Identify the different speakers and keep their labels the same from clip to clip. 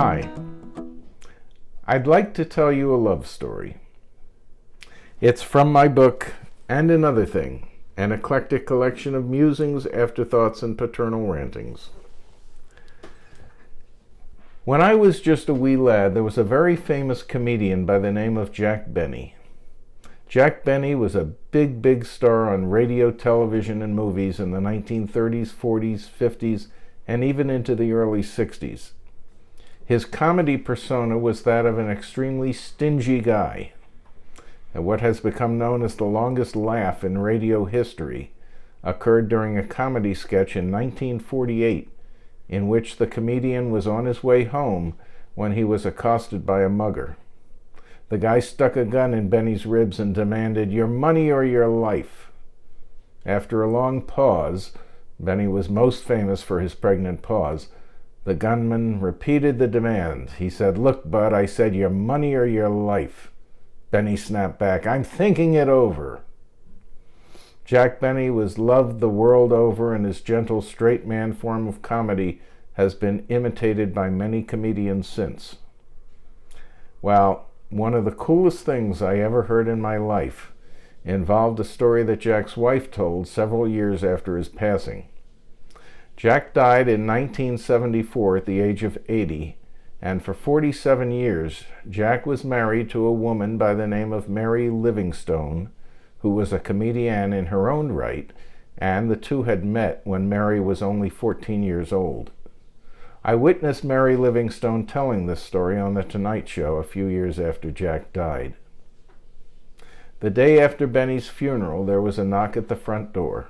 Speaker 1: Hi, I'd like to tell you a love story. It's from my book, And Another Thing, an eclectic collection of musings, afterthoughts, and paternal rantings. When I was just a wee lad, there was a very famous comedian by the name of Jack Benny. Jack Benny was a big star on radio, television, and movies in the 1930s, 40s, 50s, and even into the early 60s. His comedy persona was that of an extremely stingy guy. And what has become known as the longest laugh in radio history occurred during a comedy sketch in 1948, in which the comedian was on his way home when he was accosted by a mugger. The guy stuck a gun in Benny's ribs and demanded, "Your money or your life?" After a long pause, Benny was most famous for his pregnant pause, the gunman repeated the demand. He said, "Look, bud, I said your money or your life." Benny snapped back, "I'm thinking it over." Jack Benny was loved the world over, and his gentle, straight man form of comedy has been imitated by many comedians since. Well, one of the coolest things I ever heard in my life involved a story that Jack's wife told several years after his passing. Jack died in 1974 at the age of 80, and for 47 years, Jack was married to a woman by the name of Mary Livingstone, who was a comedian in her own right, and the two had met when Mary was only 14 years old. I witnessed Mary Livingstone telling this story on The Tonight Show a few years after Jack died. The day after Benny's funeral, there was a knock at the front door.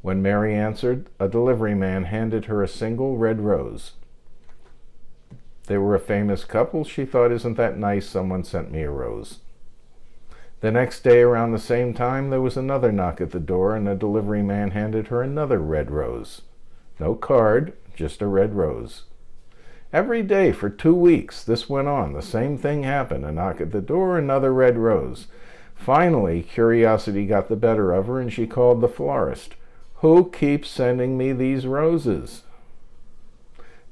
Speaker 1: When Mary answered, a delivery man handed her a single red rose. They were a famous couple. She thought, "Isn't that nice? Someone sent me a rose." The next day around the same time, there was another knock at the door, and a delivery man handed her another red rose. No card, just a red rose. Every day for 2 weeks this went on. The same thing happened. A knock at the door, another red rose. Finally, curiosity got the better of her, and she called the florist. "Who keeps sending me these roses?"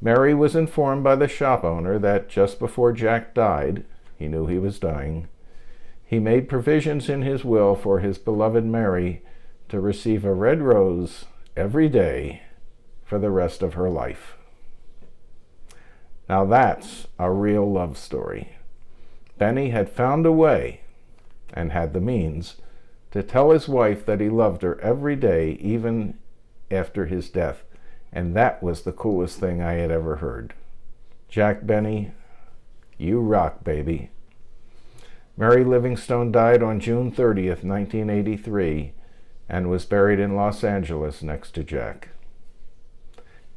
Speaker 1: Mary was informed by the shop owner that just before Jack died, he knew he was dying, he made provisions in his will for his beloved Mary to receive a red rose every day for the rest of her life. Now that's a real love story. Benny had found a way, and had the means, to tell his wife that he loved her every day, even after his death. And that was the coolest thing I had ever heard. Jack Benny, you rock, baby. Mary Livingstone died on June 30th, 1983, and was buried in Los Angeles next to Jack.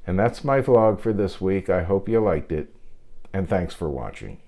Speaker 1: And that's my vlog for this week. I hope you liked it, and thanks for watching.